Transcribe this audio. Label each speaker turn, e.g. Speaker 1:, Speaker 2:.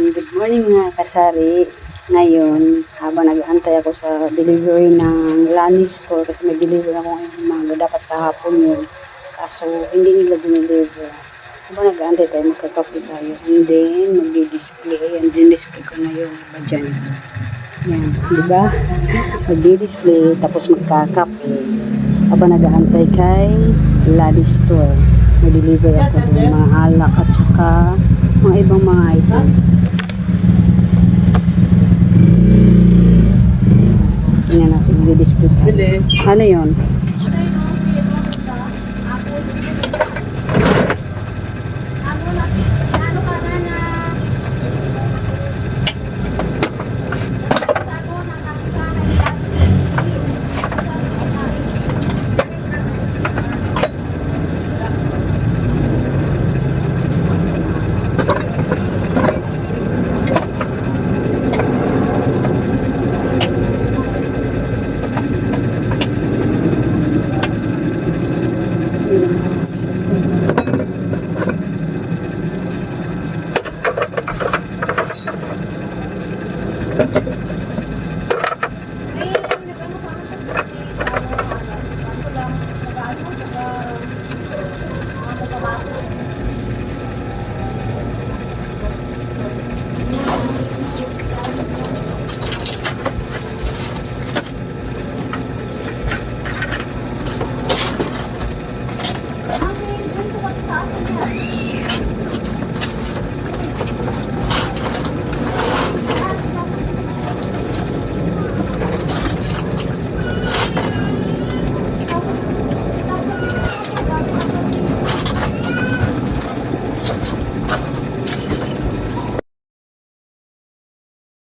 Speaker 1: Ayan, good morning mga kasari. Ngayon, habang nag-aantay ako sa delivery ng Lani Store kasi may deliver ako ngayong umaga, dapat kahapon yun. Kaso, hindi nila dineliver. Habang nag-aantay tayo, magkakape tayo. And then, mag-display. Ayan, din-display ko na yung iba dyan. Ayan, di ba? Mag-display, tapos magkakape. Habang nag-aantay kay Lani Store. Mag-deliver ako ng mga alak at saka mga ibang mga item. Tingnan natin, mag-display tayo. Ano yun?